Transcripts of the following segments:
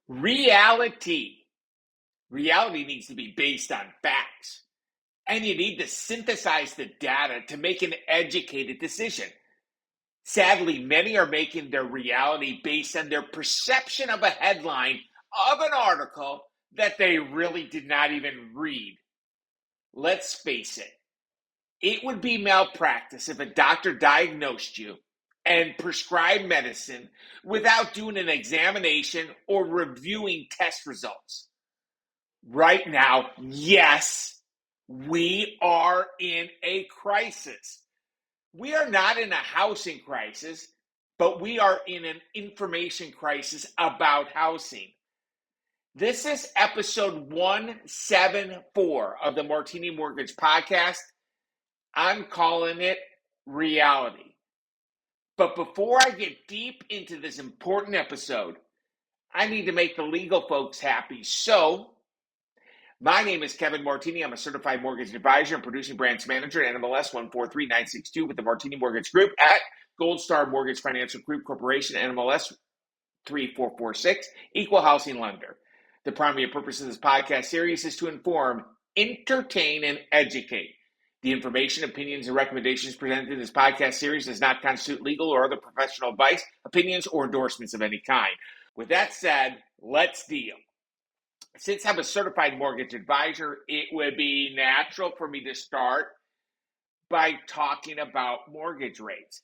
Reality. Reality needs to be based on facts. And you need to synthesize the data to make an educated decision. Sadly, many are making their reality based on their perception of a headline of an article that they really did not even read. Let's face it, it would be malpractice if a doctor diagnosed you and prescribed medicine without doing an examination or reviewing test results. Right now, yes, we are in a crisis. We are not in a housing crisis, but we are in an information crisis about housing. This is episode 174 of the Martini Mortgage Podcast. I'm calling it Reality. But before I get deep into this important episode, I need to make the legal folks happy. So, my name is Kevin Martini. I'm a certified mortgage advisor and producing branch manager at NMLS 143962 with the Martini Mortgage Group at Gold Star Mortgage Financial Group Corporation, NMLS 3446, equal housing lender. The primary purpose of this podcast series is to inform, entertain, and educate. The information, opinions, and recommendations presented in this podcast series does not constitute legal or other professional advice, opinions, or endorsements of any kind. With that said, let's deal. Since I'm a certified mortgage advisor, it would be natural for me to start by talking about mortgage rates.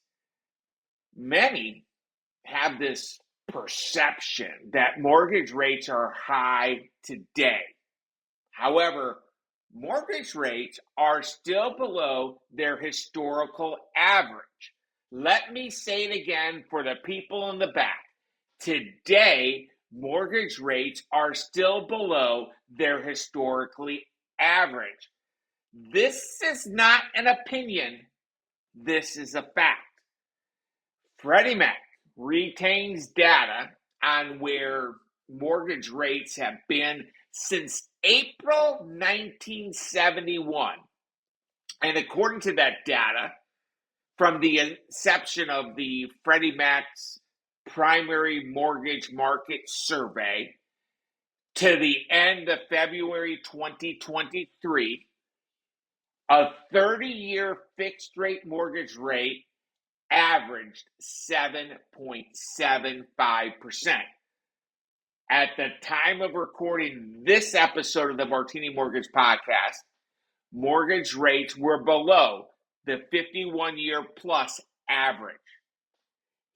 Many have this perception that mortgage rates are high today. However, mortgage rates are still below their historical average. Let me say it again for the people in the back. Today, mortgage rates are still below their historically average. This is not an opinion. This is a fact. Freddie Mac retains data on where mortgage rates have been since April 1971. And according to that data, from the inception of the Freddie Mac's primary mortgage market survey to the end of February 2023, a 30-year fixed rate mortgage rate averaged 7.75%. At the time of recording this episode of the Martini Mortgage Podcast, mortgage rates were below the 51-year plus average.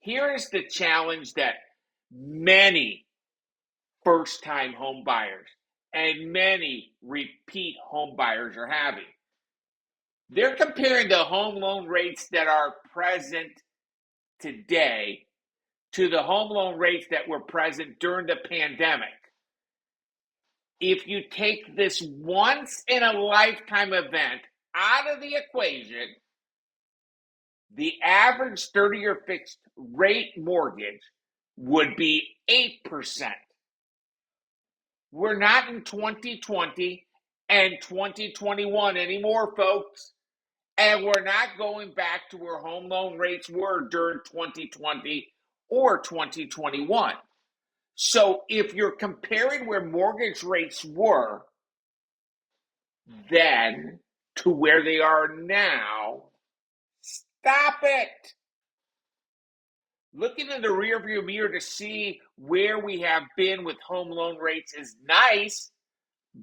Here is the challenge that many first-time home buyers and many repeat home buyers are having. They're comparing the home loan rates that are present today to the home loan rates that were present during the pandemic. If you take this once-in-a-lifetime event out of the equation, the average 30-year fixed rate mortgage would be 8%. We're not in 2020 and 2021 anymore, folks. And we're not going back to where home loan rates were during 2020 or 2021. So if you're comparing where mortgage rates were then to where they are now, stop it. Looking in the rearview mirror to see where we have been with home loan rates is nice,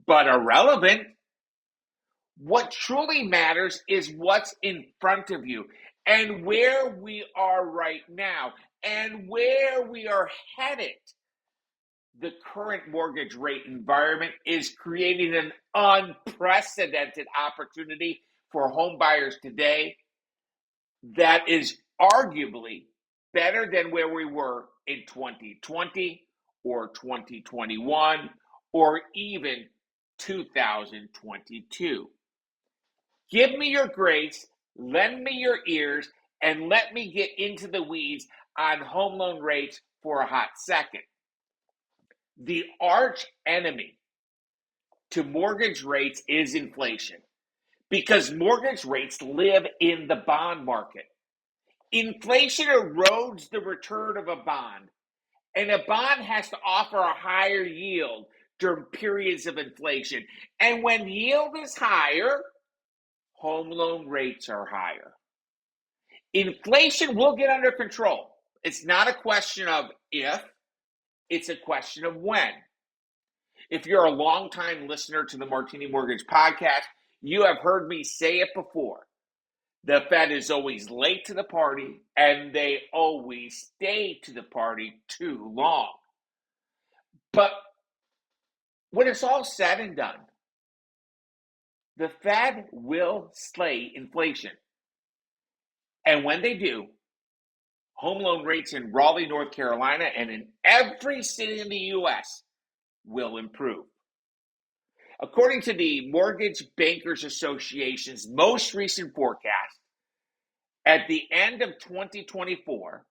but irrelevant. What truly matters is what's in front of you and where we are right now and where we are headed. The current mortgage rate environment is creating an unprecedented opportunity for home buyers today that is arguably better than where we were in 2020 or 2021 or even 2022. Give me your grace, lend me your ears, and let me get into the weeds on home loan rates for a hot second. The arch enemy to mortgage rates is inflation, because mortgage rates live in the bond market. Inflation erodes the return of a bond, And a bond has to offer a higher yield during periods of inflation. And when yield is higher, home loan rates are higher. Inflation will get under control. It's not a question of if, it's a question of when. If you're a longtime listener to the Martini Mortgage Podcast, you have heard me say it before. The Fed is always late to the party, and they always stay to the party too long. But when it's all said and done, the Fed will slay inflation. And when they do, home loan rates in Raleigh, North Carolina, and in every city in the U.S. will improve. According to the Mortgage Bankers Association's most recent forecast, at the end of 2024,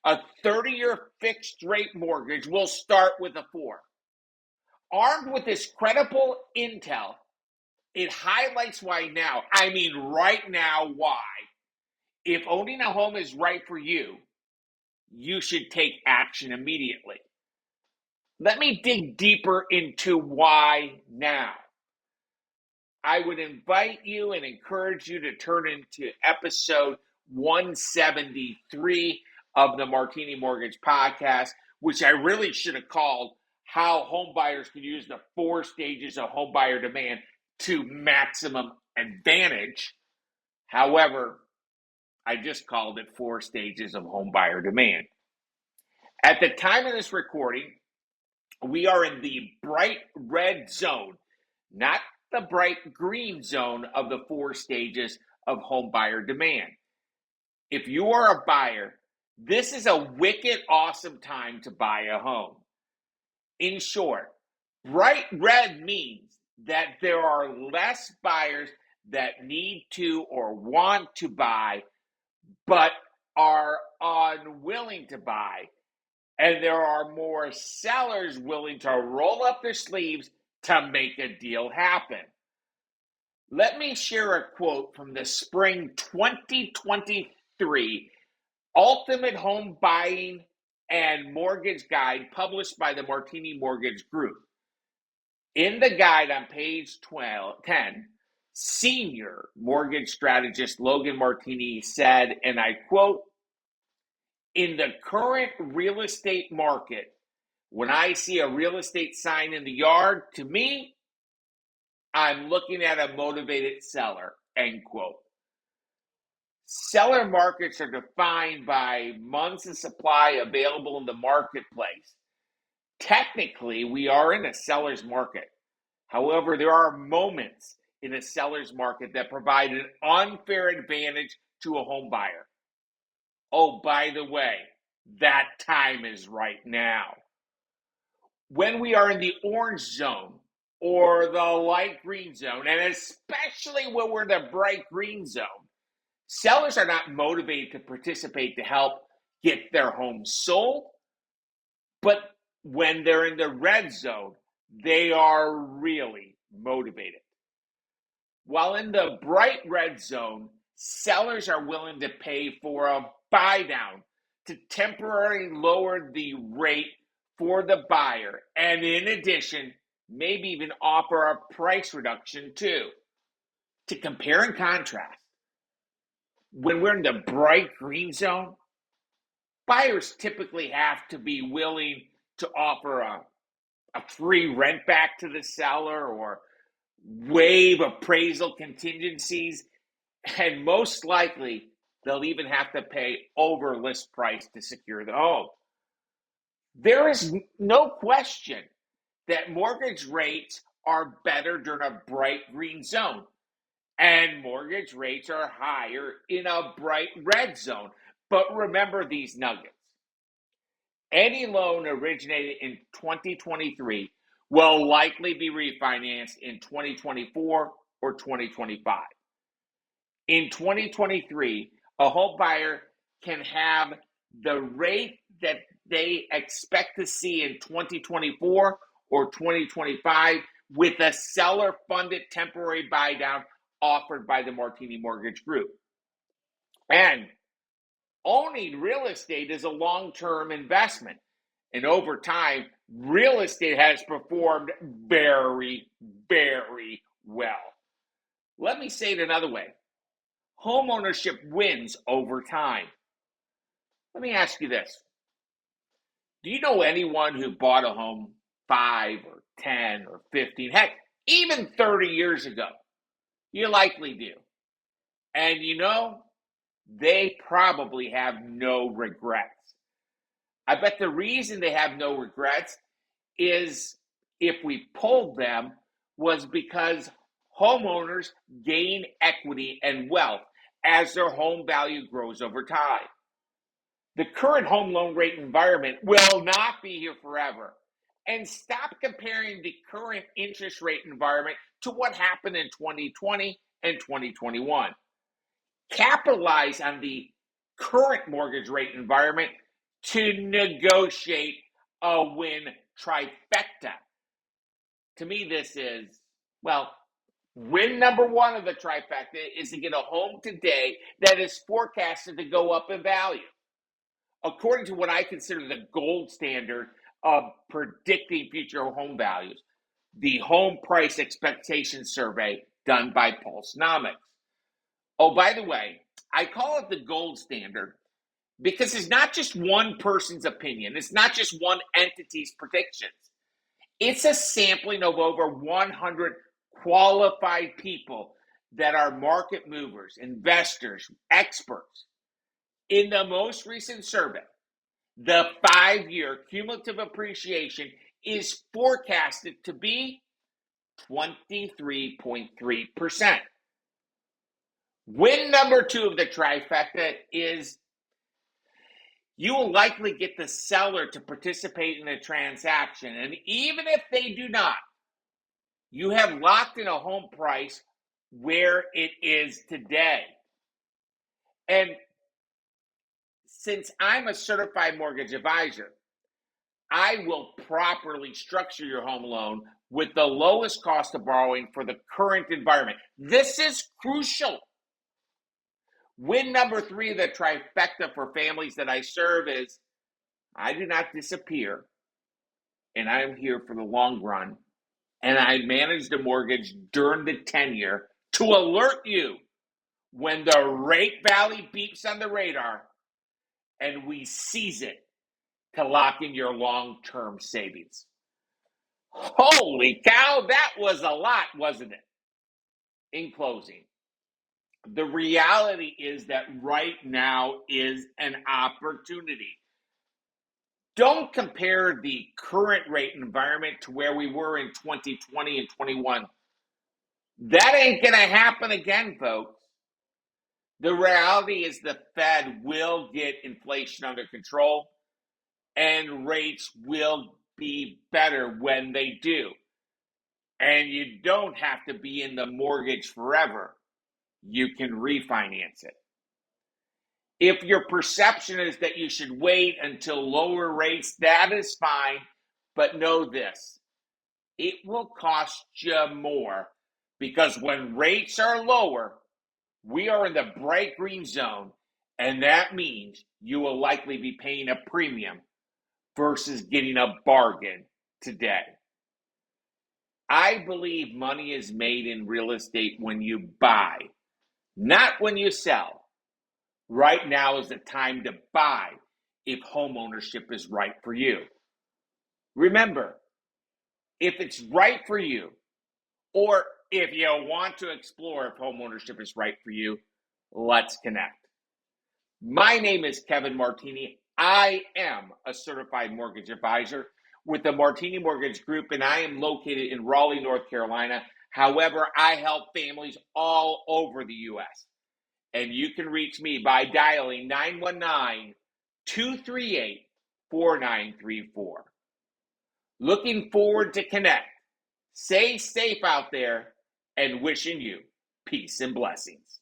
a 30-year fixed rate mortgage will start with a 4. Armed with this credible intel, it highlights why now, I mean right now, why, if owning a home is right for you, you should take action immediately. Let me dig deeper into why now. I would invite you and encourage you to turn into episode 173 of the Martini Mortgage Podcast, which I really should have called How Home Buyers Can Use the 4 Stages of Home Buyer Demand to Maximum Advantage. However, I just called it 4 Stages of Home Buyer Demand. At the time of this recording, we are in the bright red zone, not the bright green zone of the 4 stages of home buyer demand. If you are a buyer, this is a wicked awesome time to buy a home. In short, bright red means that there are less buyers that need to or want to buy, but are unwilling to buy. And there are more sellers willing to roll up their sleeves to make a deal happen. Let me share a quote from the spring 2023 Ultimate Home Buying and Mortgage Guide published by the Martini Mortgage Group. In the guide on page 10, senior mortgage strategist Logan Martini said, and I quote, "In the current real estate market, when I see a real estate sign in the yard, to me, I'm looking at a motivated seller," end quote. Seller markets are defined by months of supply available in the marketplace. Technically, we are in a seller's market. However, there are moments in a seller's market that provide an unfair advantage to a home buyer. Oh, by the way, that time is right now. When we are in the orange zone or the light green zone, and especially when we're in the bright green zone, sellers are not motivated to participate to help get their home sold. But when they're in the red zone, they are really motivated. While in the bright red zone, sellers are willing to pay for a buy down to temporarily lower the rate for the buyer, and in addition, maybe even offer a price reduction too. To compare and contrast, when we're in the bright green zone, buyers typically have to be willing to offer a free rent back to the seller or waive appraisal contingencies, and most likely they'll even have to pay over list price to secure the home. There is no question that mortgage rates are better during a bright green zone, and mortgage rates are higher in a bright red zone. But remember these nuggets. Any loan originated in 2023 will likely be refinanced in 2024 or 2025. In 2023, a home buyer can have the rate that they expect to see in 2024 or 2025 with a seller-funded temporary buy-down offered by the Martini Mortgage Group. And owning real estate is a long-term investment. And over time, real estate has performed very, very well. Let me say it another way. Homeownership wins over time. Let me ask you this. Do you know anyone who bought a home 5 or 10 or 15, heck, even 30 years ago? You likely do. And they probably have no regrets. I bet the reason they have no regrets is, if we polled them, was because homeowners gain equity and wealth as their home value grows over time. The current home loan rate environment will not be here forever. And stop comparing the current interest rate environment to what happened in 2020 and 2021. Capitalize on the current mortgage rate environment to negotiate a win trifecta. To me, this is, win number one of the trifecta is to get a home today that is forecasted to go up in value. According to what I consider the gold standard of predicting future home values, the Home Price Expectation Survey done by Pulsenomics. Oh, by the way, I call it the gold standard because it's not just one person's opinion. It's not just one entity's predictions. It's a sampling of over 100 qualified people that are market movers, investors, experts. In the most recent survey, the 5-year cumulative appreciation is forecasted to be 23.3%. Win number two of the trifecta is you will likely get the seller to participate in the transaction. And even if they do not, you have locked in a home price where it is today. And since I'm a certified mortgage advisor, I will properly structure your home loan with the lowest cost of borrowing for the current environment. This is crucial. Win number three of the trifecta for families that I serve is I do not disappear, and I am here for the long run, and I manage the mortgage during the tenure to alert you when the rate valley beeps on the radar, and we seize it to lock in your long-term savings. Holy cow, that was a lot, wasn't it? In closing, the reality is that right now is an opportunity. Don't compare the current rate environment to where we were in 2020 and 21. That ain't going to happen again, folks. The reality is the Fed will get inflation under control, and rates will be better when they do. And you don't have to be in the mortgage forever. You can refinance it. If your perception is that you should wait until lower rates, that is fine. But know this, it will cost you more, because when rates are lower, we are in the bright green zone, and that means you will likely be paying a premium versus getting a bargain today. I believe money is made in real estate when you buy, not when you sell. Right now is the time to buy if home ownership is right for you. Remember, if it's right for you, or if you want to explore if home ownership is right for you, let's connect. My name is Kevin Martini. I am a certified mortgage advisor with the Martini Mortgage Group, and I am located in Raleigh, North Carolina. However, I help families all over the U.S. And you can reach me by dialing 919-238-4934. Looking forward to connect. Stay safe out there, and wishing you peace and blessings.